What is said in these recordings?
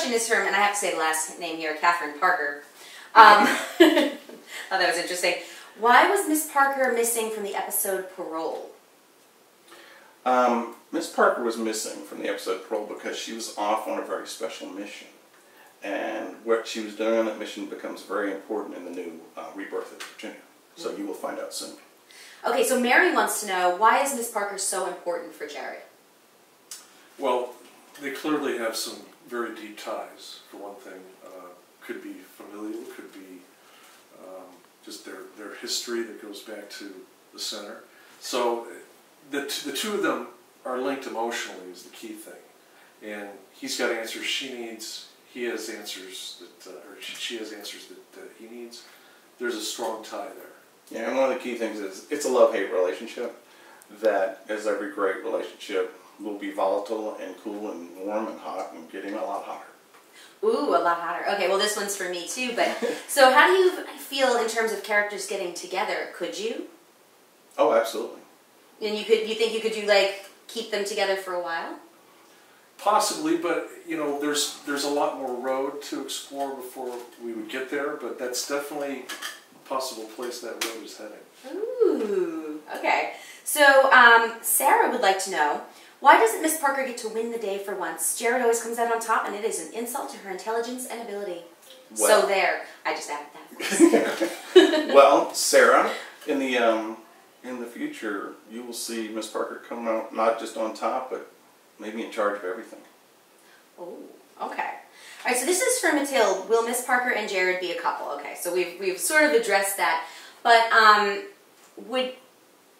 question is from, and I have to say the last name here, Catherine Parker. Oh, that was interesting. Why was Miss Parker missing from the episode Parole? Miss Parker was missing from the episode Parole because she was off on a very special mission. And what she was doing on that mission becomes very important in the new rebirth of Virginia. So you will find out soon. Okay, so Mary wants to know, why is Miss Parker so important for Jared? Well, they clearly have some very deep ties, for one thing. Could be familial, could be just their history that goes back to the center. So the two of them are linked emotionally is the key thing. And he's got answers she needs, he has answers that, or she has answers that he needs. There's a strong tie there. Yeah, and one of the key things is it's a love-hate relationship that, as every great relationship, will be volatile and cool and warm and hot and getting a lot hotter. Ooh, a lot hotter. Okay, well this one's for me too, but so how do you feel in terms of characters getting together? Could you? Oh, absolutely. And you think you could do, like, keep them together for a while? Possibly, but you know, there's a lot more road to explore before we would get there, but that's definitely a possible place that road is heading. Ooh, okay. So Sarah would like to know, why doesn't Miss Parker get to win the day for once? Jared always comes out on top, and it is an insult to her intelligence and ability. Well, so there, I just added that. Well, Sarah, in the future, you will see Miss Parker come out not just on top, but maybe in charge of everything. Oh, okay. All right, so this is from Mathilde. Will Miss Parker and Jared be a couple? Okay, so we've sort of addressed that, but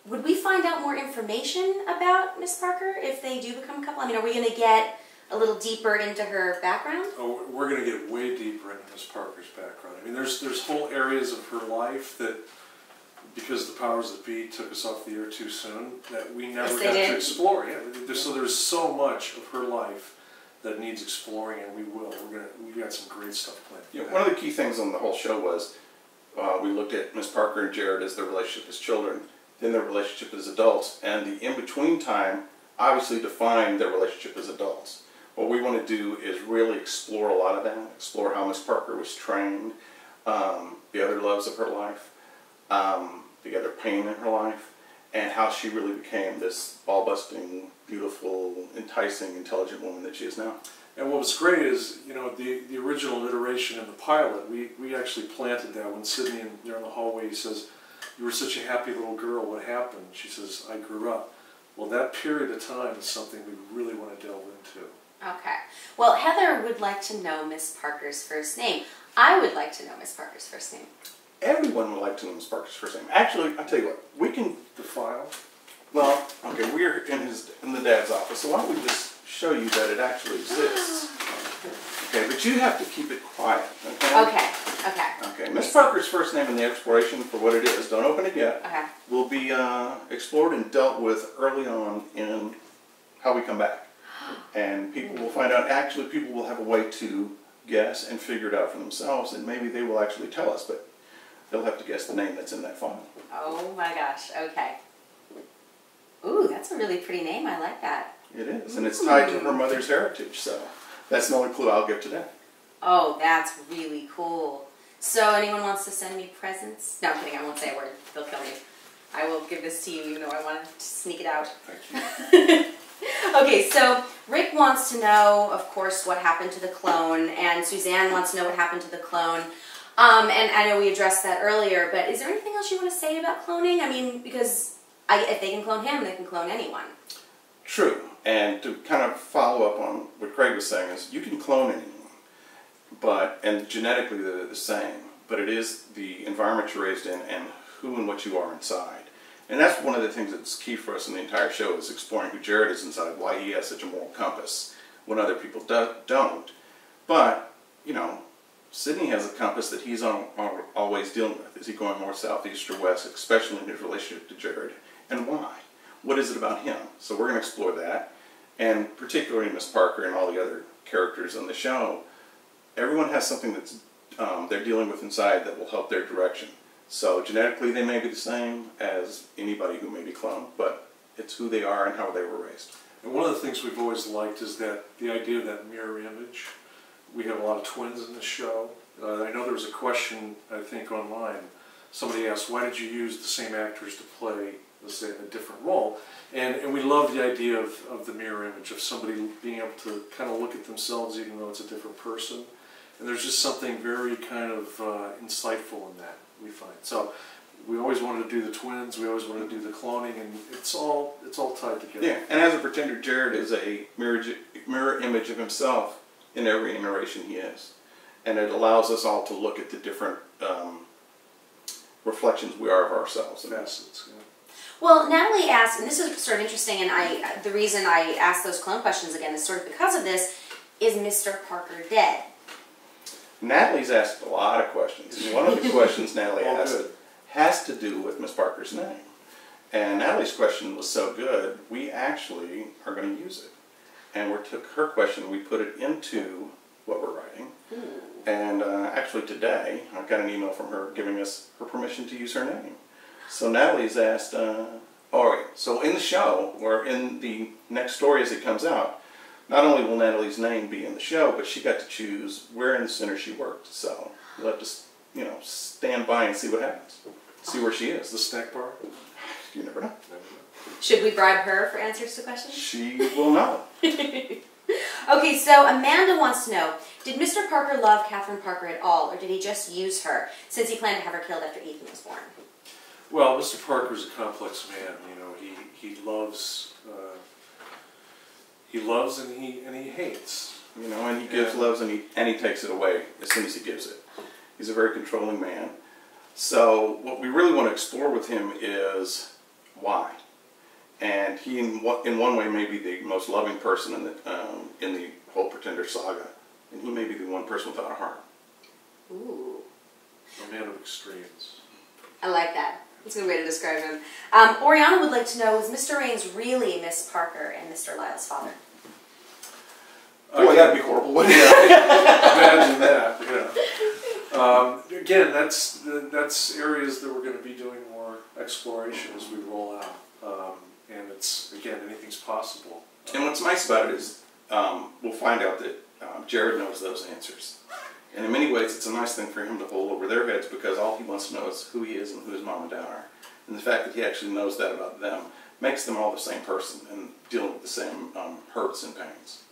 would we find out more information about Miss Parker if they do become a couple? I mean, are we going to get a little deeper into her background? Oh, we're going to get way deeper into Miss Parker's background. I mean, there's whole areas of her life that, because the powers that be took us off the air too soon, that we never got to explore. Yeah, so there's so much of her life that needs exploring, and we will. We've got some great stuff planned. Yeah, one of the key things on the whole show was we looked at Miss Parker and Jared as their relationship as children, then their relationship as adults, and the in-between time obviously defined their relationship as adults. What we want to do is really explore a lot of that, explore how Miss Parker was trained, the other loves of her life, the other pain in her life, and how she really became this ball-busting, beautiful, enticing, intelligent woman that she is now. And what was great is, you know, the original iteration in the pilot, we actually planted that when Sydney, there in the hallway, he says, "You were such a happy little girl, what happened?" She says, "I grew up." Well, that period of time is something we really want to delve into. Okay. Well, Heather would like to know Miss Parker's first name. I would like to know Miss Parker's first name. Everyone would like to know Miss Parker's first name. Actually, I'll tell you what, we can... The file? Well, okay, we're in the dad's office, so why don't we just show you that it actually exists. Okay, but you have to keep it quiet, okay? Okay, okay. Okay, Miss Parker's first name in the exploration, for what it is, don't open it yet, Okay. will be explored and dealt with early on in How We Come Back. And people will find out, actually people will have a way to guess and figure it out for themselves, and maybe they will actually tell us, but they'll have to guess the name that's in that file. Oh my gosh, okay. Ooh, that's a really pretty name, I like that. It is, and it's tied to her mother's heritage, so that's the only clue I'll give today. Oh, that's really cool. So anyone wants to send me presents? No, I'm kidding, I won't say a word. They'll kill me. I will give this to you even though I want to sneak it out. Thank you. Okay, so Rick wants to know, of course, what happened to the clone, and Suzanne wants to know what happened to the clone. And I know we addressed that earlier, but is there anything else you want to say about cloning? I mean, because if they can clone him, they can clone anyone. True, and to kind of follow up on what Craig was saying is you can clone anyone, and genetically they're the same, but it is the environment you're raised in and who and what you are inside. And that's one of the things that's key for us in the entire show is exploring who Jared is inside, why he has such a moral compass when other people don't. But, you know, Sydney has a compass that he's always dealing with. Is he going north, south, east, or west, especially in his relationship to Jared? And why? What is it about him? So we're going to explore that. And particularly Miss Parker and all the other characters on the show, everyone has something that's they're dealing with inside that will help their direction. So genetically they may be the same as anybody who may be cloned, but it's who they are and how they were raised. And one of the things we've always liked is that the idea of that mirror image, we have a lot of twins in the show. I know there was a question, I think, online. Somebody asked, why did you use the same actors to play, let's say, a different role? And we love the idea of the mirror image, of somebody being able to kind of look at themselves even though it's a different person. And there's just something very kind of insightful in that, we find. So we always wanted to do the twins, we always wanted to do the cloning, and it's all tied together. Yeah, and as a pretender, Jared is a mirror image of himself in every iteration he is. And it allows us all to look at the different reflections we are of ourselves. Facets, yeah. Well, Natalie asked, and this is sort of interesting, and the reason I asked those clone questions again is sort of because of this, is Mr. Parker dead? Natalie's asked a lot of questions. And one of the questions Natalie asked has to do with Miss Parker's name. And Natalie's question was so good, we actually are going to use it. And we took her question, we put it into what we're writing. And actually today, I got an email from her giving us her permission to use her name. So Natalie's asked, alright, so in the show, or in the next story as it comes out, not only will Natalie's name be in the show, but she got to choose where in the center she worked. So we'll have to, you know, stand by and see what happens. See where she is. The snack bar? You never know. Should we bribe her for answers to questions? She will know. Okay, so Amanda wants to know, did Mr. Parker love Catherine Parker at all, or did he just use her, since he planned to have her killed after Ethan was born? Well, Mr. Parker's a complex man. You know, he loves and he hates. You know, and he gives loves and he takes it away as soon as he gives it. He's a very controlling man. So what we really want to explore with him is why. And he, in one way, may be the most loving person in the whole Pretender saga. And he may be the one person without a heart. Ooh. A man of extremes. I like that. That's a good way to describe him. Oriana would like to know, was Mr. Raines really Miss Parker and Mr. Lyle's father? Boy, that'd be horrible, wouldn't it? Imagine that, yeah. Again, that's areas that we're going to be doing more exploration as we roll out. And it's, again, anything's possible. And what's nice about it is we'll find out that Jared knows those answers. And in many ways, it's a nice thing for him to hold over their heads because all he wants to know is who he is and who his mom and dad are. And the fact that he actually knows that about them makes them all the same person and dealing with the same hurts and pains.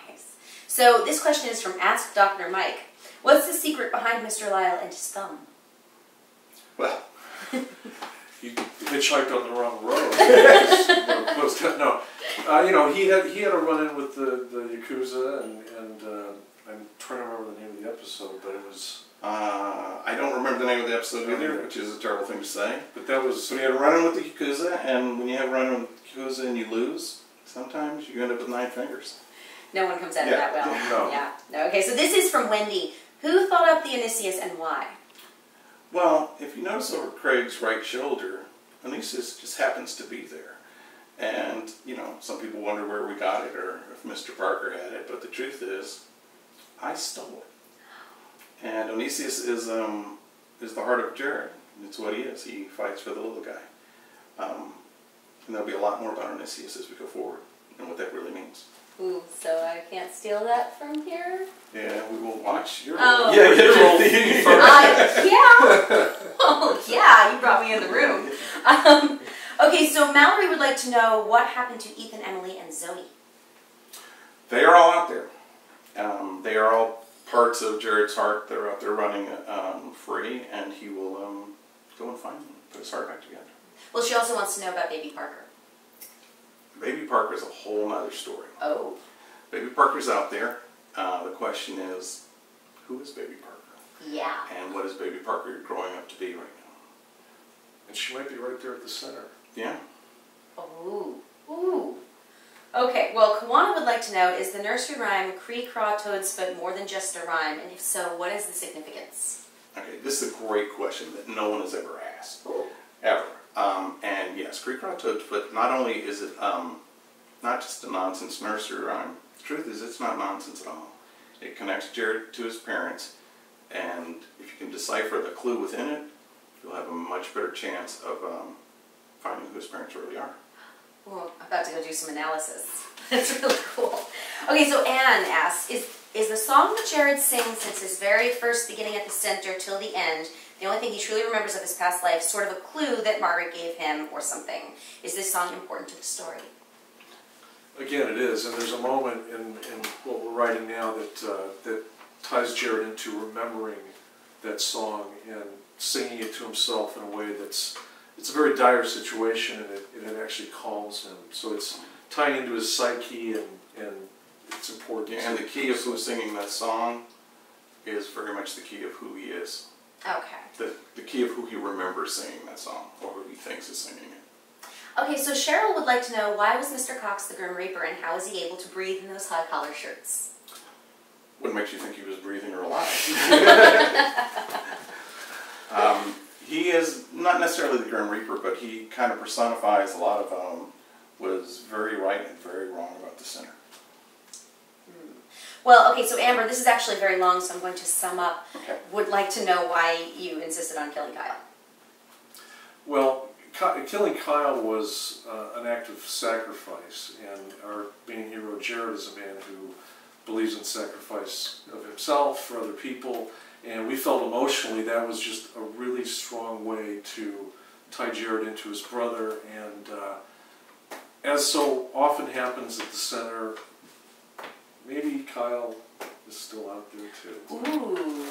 Nice. So this question is from Ask Dr. Mike. What's the secret behind Mr. Lyle and his thumb? Well, he hitchhiked on the wrong road. No, you know, he had a run-in with the Yakuza, and I'm trying to remember the name of the episode, but it was... I don't remember the name of the episode either, which is a terrible thing to say. But that was... So he had a run-in with the Yakuza, and when you have a run-in with the Yakuza and you lose, sometimes you end up with 9 fingers. No one comes out of that well. No. Yeah. No. Okay, so this is from Wendy. Who thought up the Oniesius and why? Well, if you notice over Craig's right shoulder, Oniesius just happens to be there. And, you know, some people wonder where we got it or if Mr. Parker had it, but the truth is, I stole it. And Oniesius is the heart of Jared. It's what he is. He fights for the little guy. And there'll be a lot more about Oniesius as we go forward and what that really means. Ooh, so I can't steal that from here? Yeah, we will watch your Oh. Yeah, yeah. Oh, yeah, you brought me in the room. Okay, so Mallory would like to know what happened to Ethan, Emily, and Zoe. They are all out there. They are all parts of Jared's heart that are out there running free, and he will go and find them, put his heart back together. Well, she also wants to know about Baby Parker. Baby Parker is a whole other story. Oh. Baby Parker's out there. The question is, who is Baby Parker? Yeah. And what is Baby Parker growing up to be right now? And she might be right there at the center. Yeah. Ooh. Ooh. Okay, well, Kawana would like to know, is the nursery rhyme Cree Craw Toadspud more than just a rhyme? And if so, what is the significance? Okay, this is a great question that no one has ever asked. Ooh. Ever. And yes, Cree Craw Toadspud, not only is it not just a nonsense nursery rhyme, the truth is it's not nonsense at all. It connects Jared to his parents, and if you can decipher the clue within it, you'll have a much better chance of finding who his parents really are. Well, I'm about to go do some analysis. That's really cool. Okay, so Anne asks, is the song that Jared sings since his very first beginning at the center till the end, the only thing he truly remembers of his past life, sort of a clue that Margaret gave him or something? Is this song important to the story? Again, it is, and there's a moment in what we're writing now that ties Jared into remembering that song and singing it to himself in a way it's a very dire situation, and it actually calms him. So it's tying into his psyche, and it's important. Yeah, and the key of who's singing that song is very much the key of who he is. Okay. The key of who he remembers singing that song, or who he thinks is singing it. Okay, so Cheryl would like to know, why was Mr. Cox the Grim Reaper, and how is he able to breathe in those high collar shirts? What makes you think he was breathing or alive? He is not necessarily the Grim Reaper, but he kind of personifies a lot of what is very right and very wrong about the sinner. Well, okay, so Amber, this is actually very long, so I'm going to sum up. Okay. Would like to know why you insisted on killing Kyle. Well, killing Kyle was an act of sacrifice, and our main hero, Jared, is a man who believes in sacrifice of himself for other people, and we felt emotionally that was just a really strong way to tie Jared into his brother, and as so often happens at the center, maybe Kyle is still out there too. Ooh.